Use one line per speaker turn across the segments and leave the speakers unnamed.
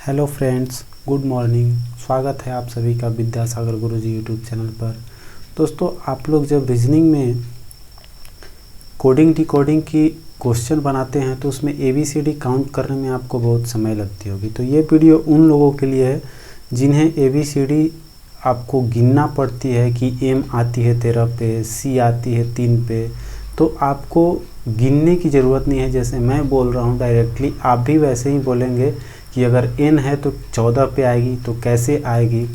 Hello friends, good morning. स्वागत है आप सभी का विद्यासागर गुरुजी यूट्यूब चैनल पर। दोस्तों, आप लोग जब रीजनिंग में कोडिंग डिकोडिंग की क्वेश्चन बनाते हैं तो उसमें ABCD काउंट करने में आपको बहुत समय लगती होगी। तो ये वीडियो उन लोगों के लिए है जिन्हें ABCD आपको गिनना पड़ती है कि M आती है 13 पे, C आती है 3 पे, तो आपको गिनने की ज़रूरत नहीं है। जैसे मैं बोल रहा हूँ डायरेक्टली, आप भी वैसे ही बोलेंगे कि अगर n है तो 14 पे आएगी, तो कैसे आएगी।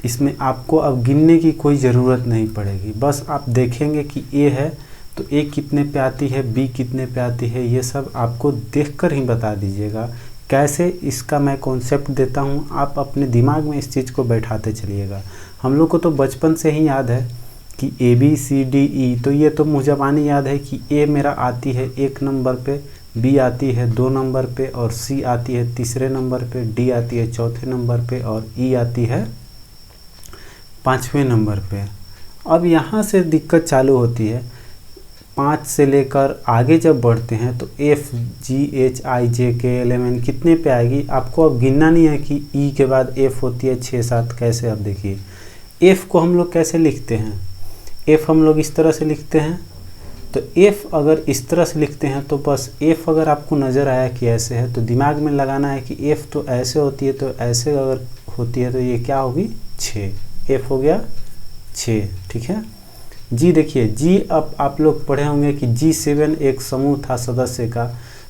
इसमें आपको अब गिनने की कोई ज़रूरत नहीं पड़ेगी। बस आप देखेंगे कि a है तो a कितने पे आती है, b कितने पे आती है, ये सब आपको देखकर ही बता दीजिएगा। कैसे इसका मैं कॉन्सेप्ट देता हूँ, आप अपने दिमाग में इस चीज़ को बैठाते चलिएगा। हम लोग को तो बचपन से ही याद है कि ABCDE, तो ये तो मुझे याद है कि a मेरा आती है 1 नंबर पे, B आती है 2 नंबर पे, और C आती है 3 नंबर पे, D आती है 4 नंबर पे, और E आती है 5वें नंबर पे। अब यहाँ से दिक्कत चालू होती है। 5 से लेकर आगे जब बढ़ते हैं तो F G H I J K L M N कितने पे आएगी। आपको अब गिनना नहीं है कि E के बाद F होती है 6-7 कैसे। अब देखिए F को हम लोग कैसे लिखते हैं। F हम लोग इस तरह से लिखते हैं। तो F अगर इस तरह से लिखते हैं तो बस F अगर आपको नज़र आया कि ऐसे है तो दिमाग में लगाना है कि F तो ऐसे होती है, तो ऐसे अगर होती है तो ये क्या होगी 6। F हो गया 6, ठीक है। G देखिए, G अब आप लोग पढ़े होंगे कि G7 एक समूह था सदस्य का,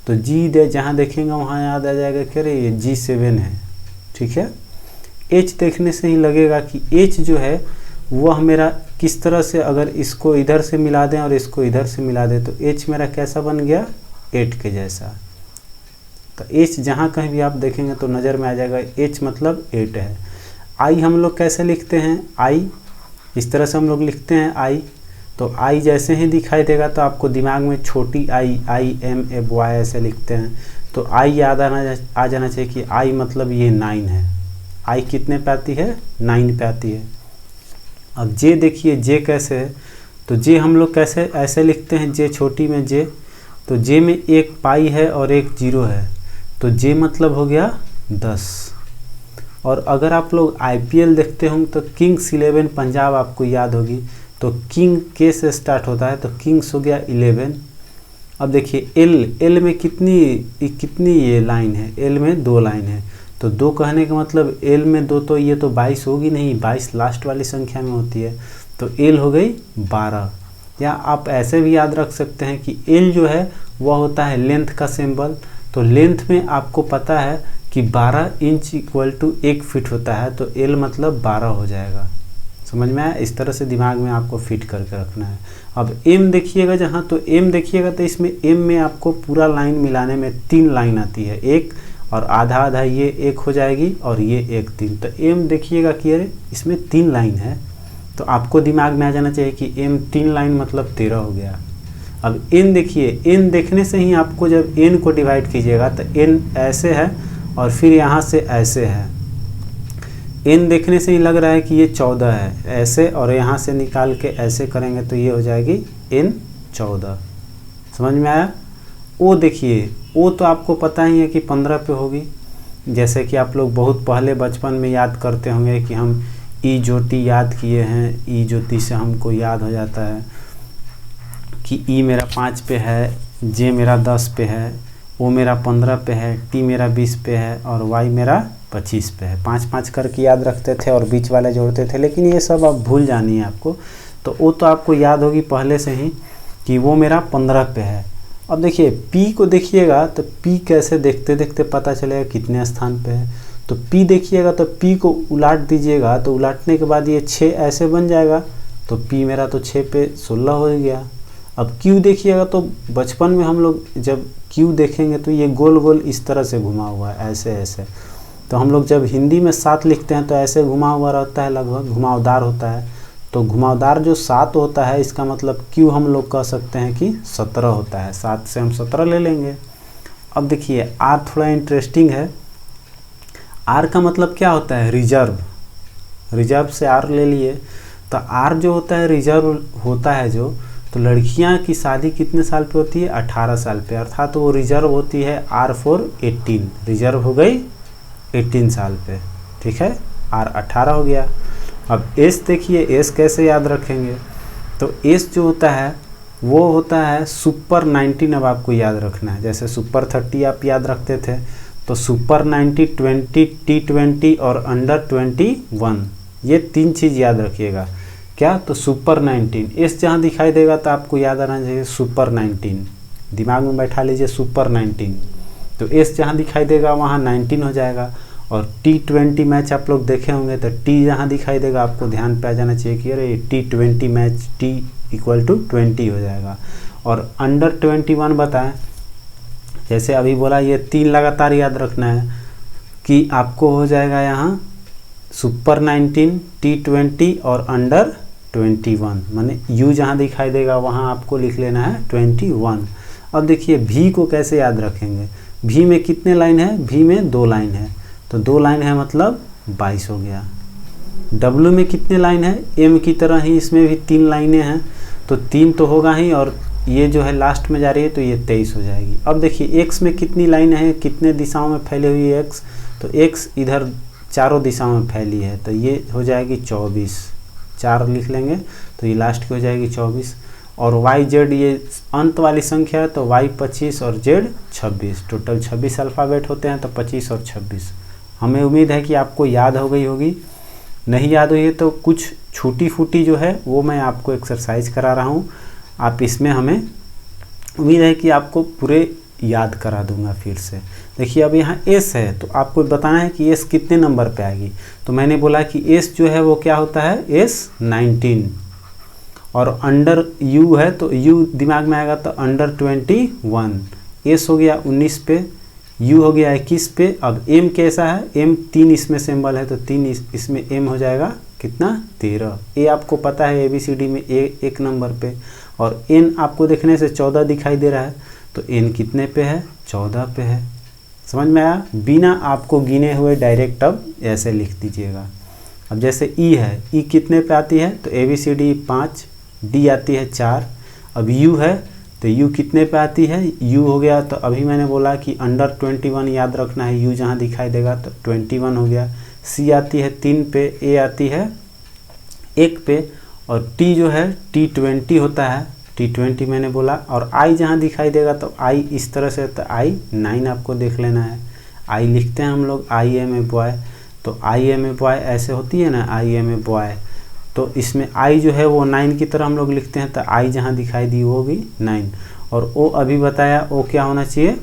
तो G जहाँ देखेंगे वहाँ याद आ जाएगा कि अरे ये G7 है, ठीक है। H देखने से ही लगेगा कि H जो है वह मेरा किस तरह से, अगर इसको इधर से मिला दें और इसको इधर से मिला दें तो H मेरा कैसा बन गया 8 के जैसा। तो H जहाँ कहीं भी आप देखेंगे तो नज़र में आ जाएगा H मतलब 8 है। I हम लोग कैसे लिखते हैं, I इस तरह से हम लोग लिखते हैं I। तो I जैसे ही दिखाई देगा तो आपको दिमाग में छोटी I M ऐसे लिखते हैं। तो I याद आ जाना चाहिए कि I मतलब ये 9 है। I कितने पे आती है 9 पे आती है। अब J देखिए, J कैसे है, तो J हम लोग कैसे ऐसे लिखते हैं, J छोटी में J, तो J में एक पाई है और एक 0 है, तो J मतलब हो गया 10। और अगर आप लोग IPL देखते होंगे तो किंग्स 11 पंजाब आपको याद होगी, तो किंग के से स्टार्ट होता है तो किंग्स हो गया 11। अब देखिए L में कितनी ये लाइन है, L में 2 लाइन है, तो 2 कहने का मतलब L में 2, तो ये तो 22 होगी नहीं, 22 लास्ट वाली संख्या में होती है, तो L हो गई 12। या आप ऐसे भी याद रख सकते हैं कि L जो है वह होता है लेंथ का सिंबल। तो लेंथ में आपको पता है कि 12 इंच इक्वल टू 1 फीट होता है, तो L मतलब 12 हो जाएगा। समझ में आया। इस तरह से दिमाग में आपको फिट करके रखना है। अब M देखिएगा जहाँ, तो M देखिएगा तो इसमें M में आपको पूरा लाइन मिलाने में 3 लाइन आती है, एक और आधा आधा ये एक हो जाएगी और ये एक 3। तो M देखिएगा कि अरे इसमें 3 लाइन है, तो आपको दिमाग में आ जाना चाहिए कि M 3 लाइन मतलब 13 हो गया। अब N देखिए, N देखने से ही आपको जब N को डिवाइड कीजिएगा तो N ऐसे है और फिर यहाँ से ऐसे है। N देखने से ही लग रहा है कि ये 14 है ऐसे, और यहाँ से निकाल के ऐसे करेंगे तो ये हो जाएगी N 14। समझ में आया। O देखिए, O तो आपको पता ही है कि 15 पे होगी। जैसे कि आप लोग बहुत पहले बचपन में याद करते होंगे कि हम ई ज्योति याद किए हैं, ई ज्योति से हमको याद हो जाता है कि ई मेरा 5 पे है, जे मेरा 10 पे है, O मेरा 15 पे है, T मेरा 20 पे है और Y मेरा 25 पे है। 5-5 करके याद रखते थे और बीच वाले जोड़ते थे, लेकिन ये सब अब भूल जानी है आपको। तो O तो आपको याद होगी पहले से ही कि वो मेरा 15 पे है। अब देखिए P को देखिएगा तो P कैसे देखते देखते पता चलेगा कितने स्थान पे है। तो P देखिएगा तो P को उलाट दीजिएगा, तो उलाटने के बाद ये 6 ऐसे बन जाएगा, तो P मेरा तो 6 पे 16 हो गया। अब Q देखिएगा तो बचपन में हम लोग जब Q देखेंगे तो ये गोल गोल इस तरह से घुमा हुआ है, ऐसे ऐसे। तो हम लोग जब हिंदी में 7 लिखते हैं तो ऐसे घुमा हुआ रहता है, लगभग घुमावदार होता है। तो घुमावदार जो 7 होता है, इसका मतलब Q हम लोग कह सकते हैं कि 17 होता है। 7 से हम 17 ले लेंगे। अब देखिए R थोड़ा इंटरेस्टिंग है। R का मतलब क्या होता है, रिजर्व। रिजर्व से R ले लिए, तो R जो होता है रिजर्व होता है जो, तो लड़कियां की शादी कितने साल पे होती है 18 साल पे, अर्थात वो रिजर्व होती है R for 18। रिजर्व हो गई 18 साल पे, ठीक है। R 18 हो गया। अब S देखिए, S कैसे याद रखेंगे, तो S जो होता है वो होता है सुपर 19। अब आपको याद रखना है, जैसे सुपर 30 आप याद रखते थे, तो सुपर 90, 20, T20 और अंडर 21, ये 3 चीज़ याद रखिएगा। क्या, तो सुपर 19, एस जहाँ दिखाई देगा तो आपको याद आना चाहिए सुपर 19, दिमाग में बैठा लीजिए सुपर 19। तो एस जहाँ दिखाई देगा वहाँ 19 हो जाएगा। और T20 मैच आप लोग देखे होंगे, तो टी जहाँ दिखाई देगा आपको ध्यान पे आ जाना चाहिए कि अरे T20 मैच T = 20 हो जाएगा। और अंडर 21 बताएं, जैसे अभी बोला, ये 3 लगातार याद रखना है कि आपको हो जाएगा यहाँ सुपर 19, T20 और अंडर 21, माने U जहाँ दिखाई देगा वहाँ आपको लिख लेना है 21। अब देखिए V को कैसे याद रखेंगे, V में कितने लाइन है, V में 2 लाइन है, तो 2 लाइन है मतलब 22 हो गया। W में कितने लाइन है, M की तरह ही इसमें भी 3 लाइनें हैं, तो 3 तो होगा ही, और ये जो है लास्ट में जा रही है तो ये 23 हो जाएगी। अब देखिए X में कितनी लाइन है, कितने दिशाओं में फैली हुई है X, तो X इधर चारों दिशाओं में फैली है, तो ये हो जाएगी 24, 4 लिख लेंगे तो ये लास्ट की हो जाएगी 24। और Y Z ये अंत वाली संख्या है, तो Y 25 और Z 26, टोटल 26 अल्फ़ाबेट होते हैं, तो 25 और 26। हमें उम्मीद है कि आपको याद हो गई होगी। नहीं याद हुई है तो कुछ छूटी फूटी जो है वो मैं आपको एक्सरसाइज करा रहा हूँ, आप इसमें, हमें उम्मीद है कि आपको पूरे याद करा दूंगा फिर से। देखिए अब यहाँ S है, तो आपको बताना है कि S कितने नंबर पे आएगी, तो मैंने बोला कि S जो है वो क्या होता है, S 19। और अंडर U है, तो U दिमाग में आएगा तो अंडर 21। S हो गया 19 पे, U हो गया 21 पे। अब M कैसा है, M 3 इसमें सिंबल है, तो 3 इसमें M हो जाएगा कितना, 13। A आपको पता है ABCD में A 1 नंबर पे, और N आपको देखने से 14 दिखाई दे रहा है, तो N कितने पे है, 14 पे है। समझ में आया, बिना आपको गिने हुए डायरेक्ट अब ऐसे लिख दीजिएगा। अब जैसे E है, E कितने पे आती है, तो ABCD 5, D आती है 4। अब U है, तो U कितने पे आती है, U हो गया, तो अभी मैंने बोला कि अंडर 21 याद रखना है, U जहाँ दिखाई देगा तो 21 हो गया। C आती है 3 पे, A आती है 1 पे, और T जो है T20 होता है, T20 मैंने बोला। और I जहाँ दिखाई देगा तो I इस तरह से, तो I 9 आपको देख लेना है। I लिखते हैं हम लोग I am a boy, तो I am a boy ऐसे होती है ना, I am a boy, तो इसमें I जो है वो 9 की तरह हम लोग लिखते हैं, तो I जहाँ दिखाई दी वो भी 9। और O अभी बताया, O क्या होना चाहिए,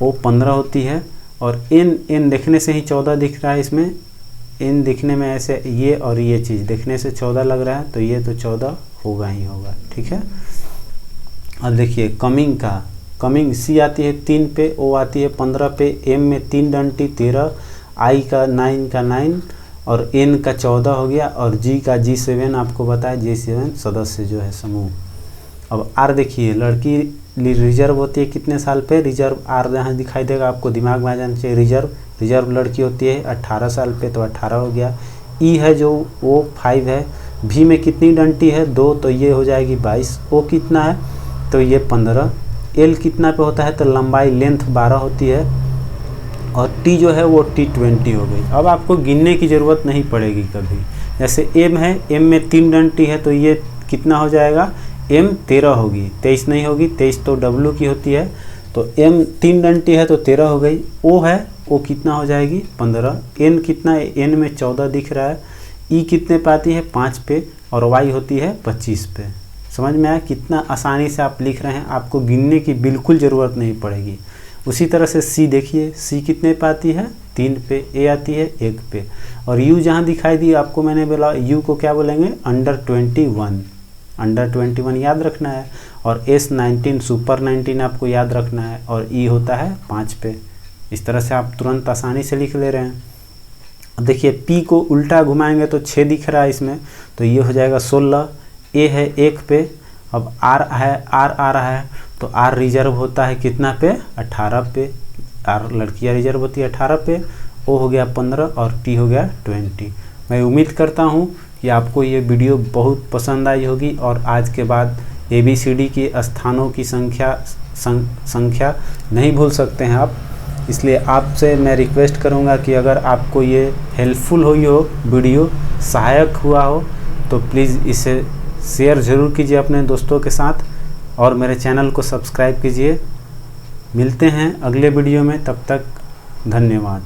O 15 होती है। और N देखने से ही 14 दिख रहा है, इसमें N दिखने में ऐसे, ये और ये चीज़ देखने से 14 लग रहा है, तो ये तो 14 होगा ही होगा, ठीक है। अब देखिए कमिंग C आती है 3 पे, O आती है 15 पे, M में 3 डंटी 13, I का 9 का 9 और N का 14 हो गया, और G का G7 आपको बताया, G7 सदस्य जो है समूह। अब R देखिए, लड़की रिजर्व होती है कितने साल पे, रिजर्व R जहाँ दिखाई देगा आपको दिमाग में आ जाना चाहिए, रिजर्व लड़की होती है 18 साल पे, तो 18 हो गया। E है जो वो 5 है। V में कितनी डंटी है, 2, तो ये हो जाएगी 22। O कितना है, तो ये 15। L कितना पे होता है, तो लंबाई लेंथ 12 होती है। और T जो है वो T20 हो गई। अब आपको गिनने की ज़रूरत नहीं पड़ेगी कभी। जैसे M है, M में 3 डंटी है, तो ये कितना हो जाएगा, M 13 होगी, 23 नहीं होगी, 23 तो W की होती है, तो M 3 डंटी है तो 13 हो गई। O है, O कितना हो जाएगी, 15। N कितना है, N में 14 दिख रहा है। E कितने पे आती है, 5 पे, और Y होती है 25 पे। समझ में आया, कितना आसानी से आप लिख रहे हैं, आपको गिनने की बिल्कुल ज़रूरत नहीं पड़ेगी। उसी तरह से C देखिए, C कितने पे आती है, 3 पे, A आती है 1 पे, और U जहाँ दिखाई दी आपको मैंने बोला, U को क्या बोलेंगे, अंडर 21 याद रखना है। और S 19 सुपर 19 आपको याद रखना है, और E होता है 5 पे। इस तरह से आप तुरंत आसानी से लिख ले रहे हैं। देखिए P को उल्टा घुमाएंगे तो 6 दिख रहा है इसमें, तो ये हो जाएगा 16। A है 1 पे। अब R है, R आ रहा है, तो R रिजर्व होता है कितना पे, 18 पे। R लड़कियां रिजर्व होती है 18 पे। O हो गया 15 और T हो गया 20। मैं उम्मीद करता हूँ कि आपको ये वीडियो बहुत पसंद आई होगी, और आज के बाद ABCD के स्थानों की संख्या नहीं भूल सकते हैं आप। इसलिए आपसे मैं रिक्वेस्ट करूंगा कि अगर आपको ये हेल्पफुल हुई हो, वीडियो सहायक हुआ हो, तो प्लीज़ इसे शेयर ज़रूर कीजिए अपने दोस्तों के साथ और मेरे चैनल को सब्सक्राइब कीजिए। मिलते हैं अगले वीडियो में, तब तक धन्यवाद।